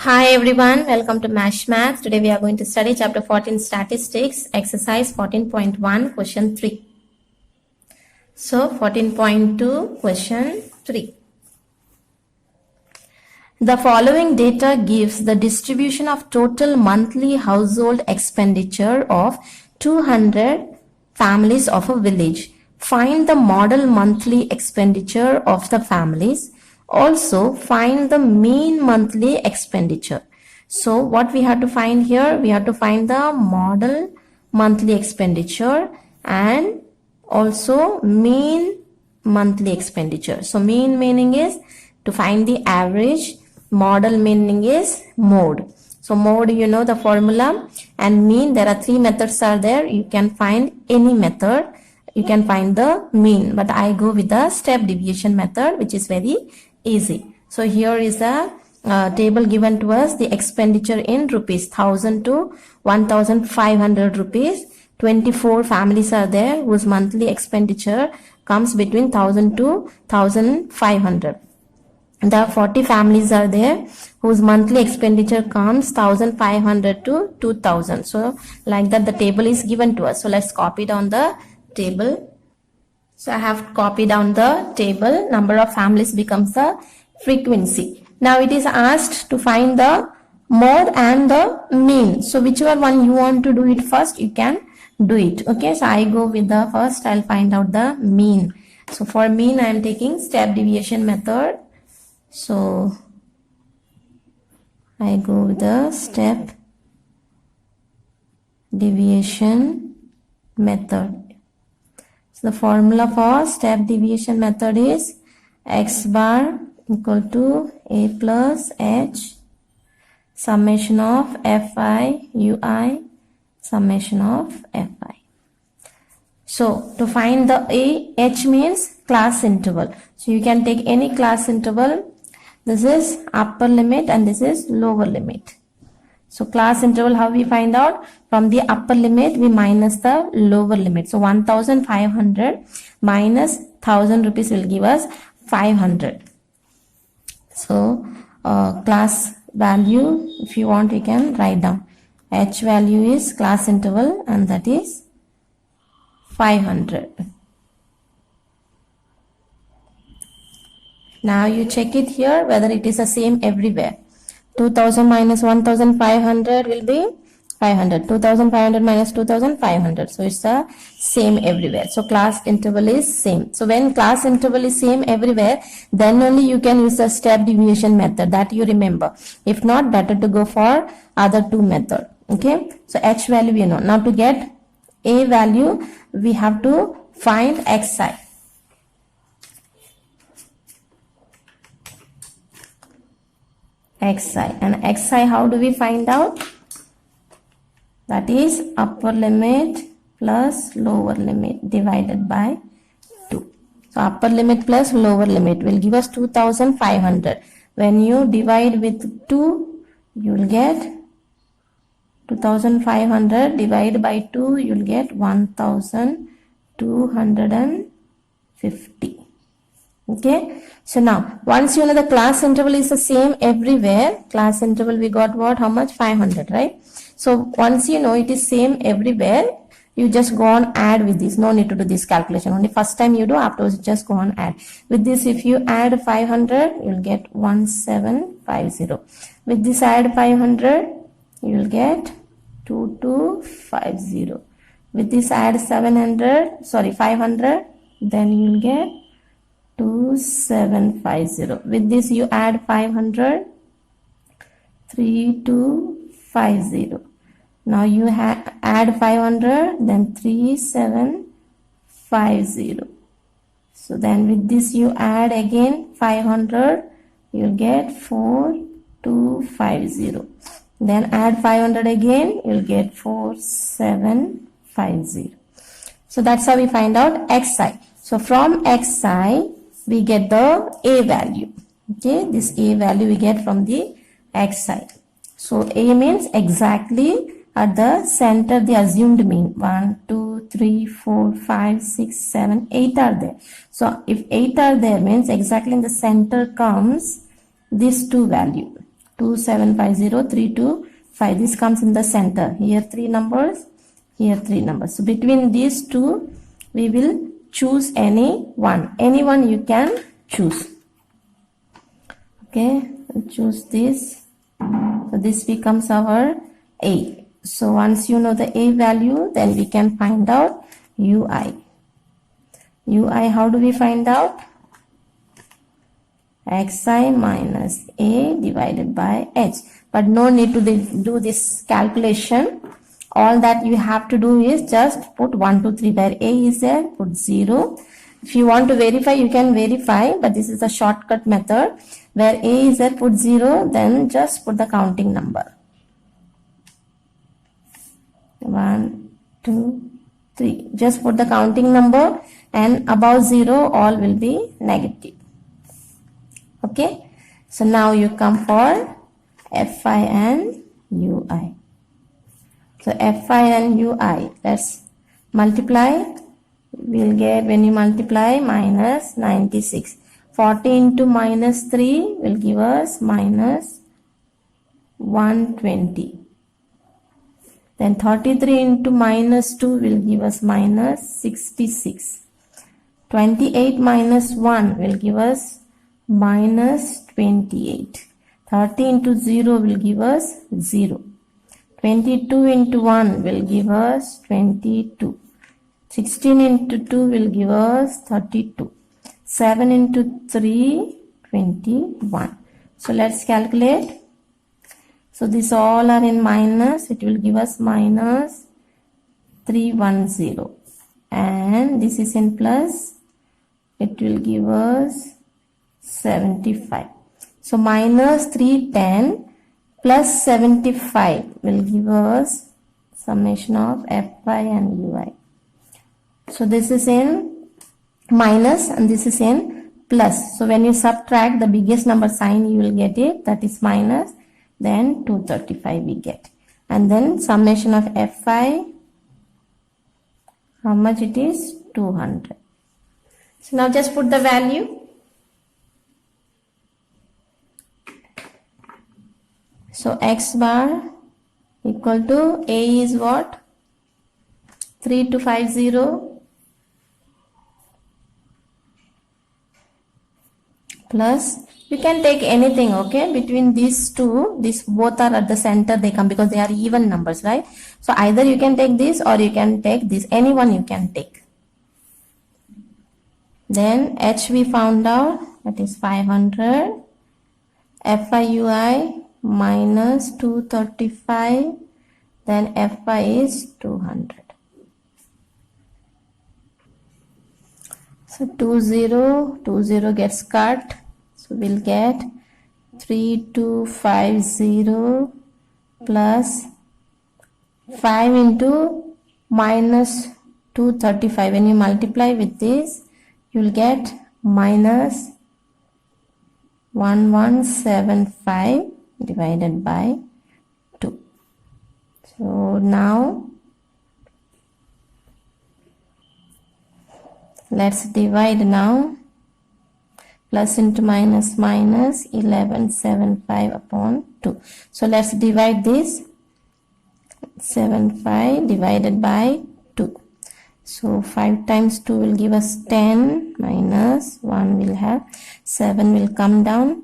Hi everyone, welcome to MASH Math. Today we are going to study chapter 14 statistics, exercise 14.1 question 3. So 14.2 question 3. The following data gives the distribution of total monthly household expenditure of 200 families of a village. Find the model monthly expenditure of the families. Also find the mean monthly expenditure. So what we have to find here, we have to find the model monthly expenditure and also mean monthly expenditure. So mean meaning is to find the average, model meaning is mode. So mode, you know the formula, and mean, there are three methods are there. You can find any method, you can find the mean, but I go with the step deviation method, which is very easy. So here is the table given to us, the expenditure in rupees, 1000 to 1500 rupees. 24 families are there whose monthly expenditure comes between 1000 to 1500. The 40 families are there whose monthly expenditure comes 1500 to 2000. So like that the table is given to us. So let's copy down the table. So I have copied down the table. Number of families becomes the frequency. Now it is asked to find the mode and the mean. So whichever one you want to do it first, you can do it. Okay, so I go with the first, I'll find out the mean. So for mean, I am taking step deviation method. So I go with the step deviation method. So the formula for step deviation method is x bar equal to a plus h summation of fi ui summation of fi. So to find the h means class interval. So you can take any class interval. This is upper limit and this is lower limit. So class interval, how we find out? From the upper limit we minus the lower limit. So 1500 minus 1000 rupees will give us 500. So class value, if you want, you can write down. H value is class interval and that is 500. Now you check it here whether it is the same everywhere. 2000 minus 1500 will be 500. 2500 minus 2500. So it's the same everywhere. So class interval is same. So when class interval is same everywhere, then only you can use the step deviation method, that you remember. If not, better to go for other two method. Okay. So H value we know. Now to get A value, we have to find xi. xi, and xi, how do we find out? That is upper limit plus lower limit divided by 2. So upper limit plus lower limit will give us 2500. When you divide with 2, you will get 2500 divided by 2, you will get 1250. Okay, so now once you know the class interval is the same everywhere, class interval we got what, how much, 500, right? So once you know it is same everywhere, you just go on add with this. No need to do this calculation, only first time you do, afterwards just go on add with this. If you add 500, you'll get 1750. With this add 500, you'll get 2250. With this add 500, then you'll get 2750. With this you add 500, 3250. Now you add 500, then 3750. So then with this you add again 500, you'll get 4250. Then add 500 again, you'll get 4750. So that's how we find out xi. So from xi, we get the A value. Okay, this A value we get from the xi. So A means exactly at the center, the assumed mean. 1, 2, 3, 4, 5, 6, 7, 8 are there. So if 8 are there means exactly in the center comes this 2 value. 2750, 325. This comes in the center. Here 3 numbers, here 3 numbers. So between these two, we will choose any one. Any one you can choose. Okay, we'll choose this. So this becomes our A. So once you know the A value, then we can find out UI. UI, how do we find out? Xi minus A divided by H. But no need to do this calculation. All that you have to do is just put 1, 2, 3. Where A is there, put 0. If you want to verify, you can verify, but this is a shortcut method. Where A is there, put 0, then just put the counting number. 1, 2, 3. Just put the counting number, and above 0, all will be negative. Okay. So now you come for Fi and Ui. So Fi and Ui, let's multiply. We'll get, when you multiply, minus 96. 40 into minus 3 will give us minus 120. Then 33 into minus 2 will give us minus 66. 28 minus 1 will give us minus 28. 30 into 0 will give us 0. 22 into 1 will give us 22. 16 into 2 will give us 32. 7 into 3, 21. So let's calculate. So these all are in minus. It will give us minus 310. And this is in plus. It will give us 75. So minus 310 plus 75 will give us summation of Fi and Ui. So this is in minus and this is in plus. So when you subtract the biggest number sign, you will get it, that is minus, then 235 we get. And then summation of Fi, how much it is? 200. So now just put the value. So X bar equal to A is what? 3250 plus, you can take anything, okay, between these two. These both are at the center, they come because they are even numbers, right? So either you can take this or you can take this, any one you can take. Then H we found out, that is 500. FIUI minus 235, then Fi is 200. So 20 gets cut, so we'll get 3250 plus 5 into minus 235. When you multiply with this, you will get minus 1175 divided by 2. So now let's divide now. Plus into minus minus 1175 upon 2. So let's divide this. 75 divided by 2. So 5 times 2 will give us 10, minus 1 will have 7 will come down.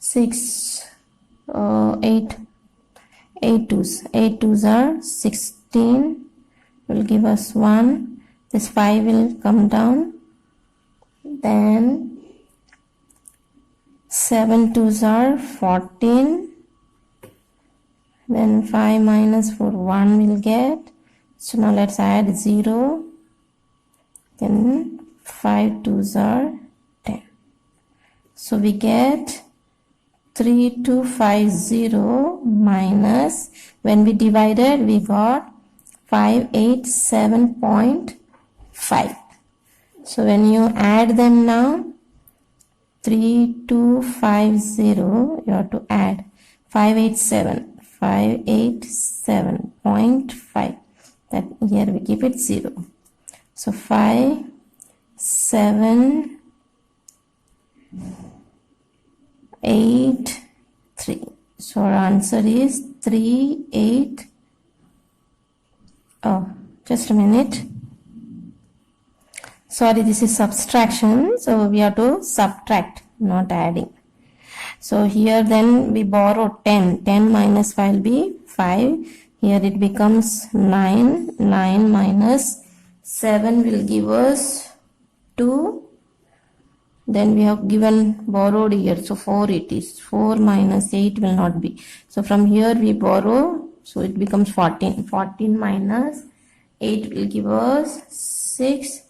6, 8 twos. 8 twos are 16, will give us 1. This 5 will come down. Then 7 twos are 14. Then 5 minus 4, 1 will get. So now let's add 0. Then 5 twos are 10. So we get 3250 minus, when we divided, we got 587.5. So when you add them now, 3250, you have to add 587.5. That here we keep it 0. So 5, 7, 8 3. So our answer is 3 8. Oh, just a minute. Sorry, this is subtraction, so we have to subtract, not adding. So here then we borrow 10. 10 minus 5 will be 5. Here it becomes 9. 9 minus 7 will give us 2. Then we have given borrowed here, so 4 it is. 4 minus 8 will not be. So from here we borrow, so it becomes 14. 14 minus 8 will give us 6.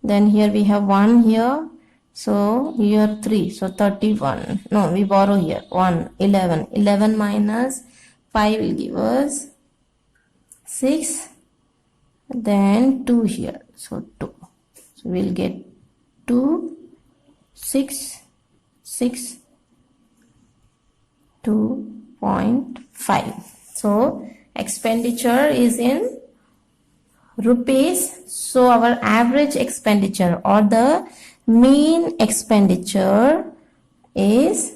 Then here we have 1 here. So here 3. So 31. No, we borrow here 1. 11. 11 minus 5 will give us 6. Then 2 here. So 2. So we'll get 2. 6, 6, 2.5. So expenditure is in rupees. So our average expenditure or the mean expenditure is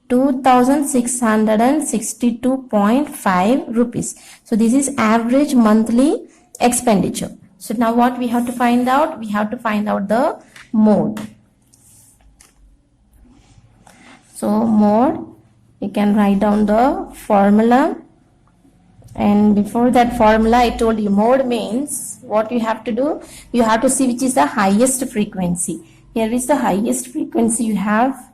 2662.5 rupees. So this is average monthly expenditure. So now what we have to find out? We have to find out the mode. So mode, you can write down the formula, and before that formula I told you mode means what you have to do, you have to see which is the highest frequency. Here is the highest frequency you have.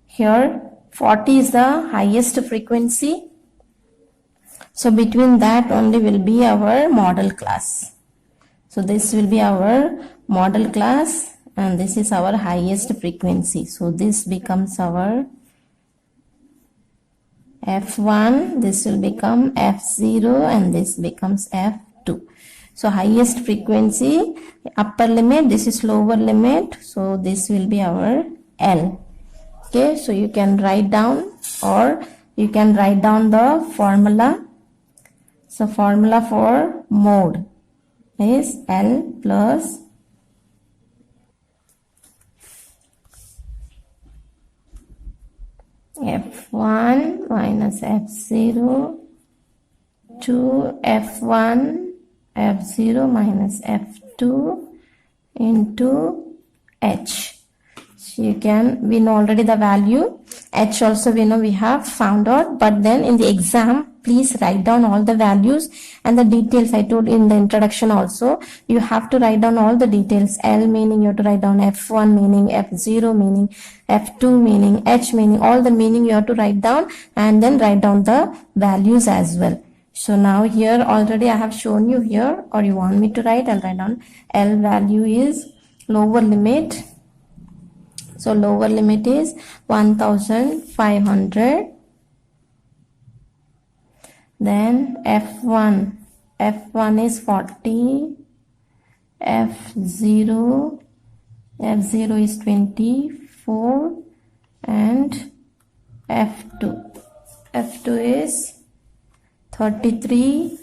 Here 40 is the highest frequency. So between that only will be our model class. So this will be our model class and this is our highest frequency. So this becomes our F1, this will become F0 and this becomes F2. So highest frequency, upper limit, this is lower limit. So this will be our L. Okay, so you can write down or you can write down the formula. So formula for mode is L plus F1 minus F0 to F1 F0 minus F2 into H. So you can, we know already the value. H also we know we have found out, but then in the exam please write down all the values and the details. I told in the introduction also you have to write down all the details. L meaning you have to write down F1 meaning, F0 meaning, F2 meaning, H meaning, all the meaning you have to write down and then write down the values as well. So now here already I have shown you here, or you want me to write, I'll write down L value is lower limit. So lower limit is 1500. Then F1 is 40, F0 is 24 and F2 is 33.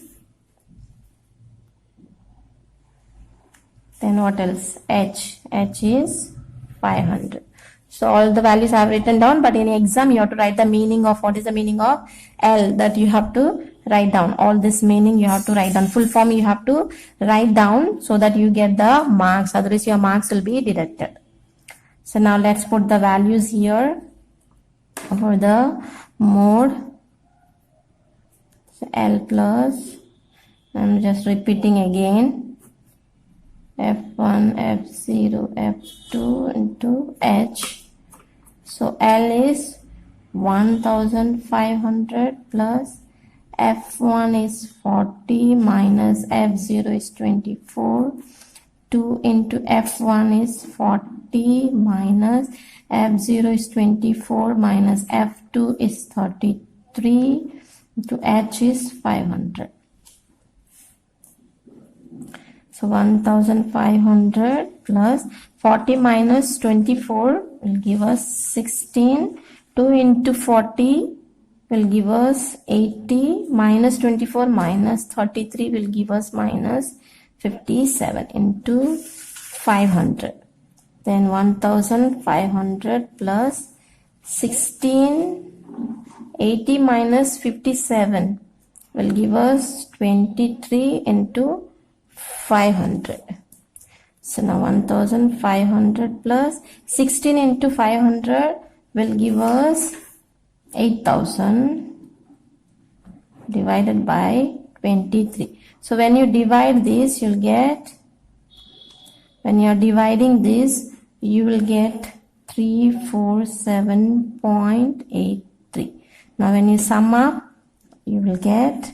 Then what else? H is 500. So all the values I have written down, but in exam you have to write the meaning of what is the meaning of L, that you have to write down. All this meaning you have to write down. Full form you have to write down so that you get the marks. Otherwise your marks will be deducted. So now let's put the values here for the mode. So L plus, I'm just repeating again, F1, F0, F2 into H. So L is 1500 plus F1 is 40 minus F0 is 24. 2 into F1 is 40 minus F0 is 24 minus F2 is 33 into H is 500. So 1500 plus 40 minus 24 will give us 16. 2 into 40 will give us 80. Minus 24 minus 33 will give us minus 57 into 500. Then 1500 plus 1680 minus 57 will give us 23 into 500. So now 1500 plus 16 into 500 will give us 8000 divided by 23. So when you divide this, you'll get, when you are dividing this, you will get 347.83. Now when you sum up, you will get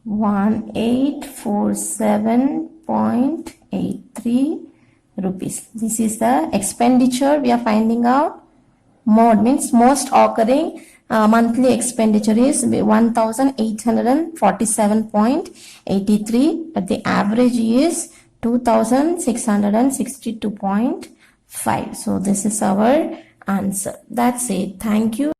1847.83 rupees. This is the expenditure we are finding out. Mode means most occurring monthly expenditure is 1847.83, but the average is 2662.5. So this is our answer. That's it. Thank you.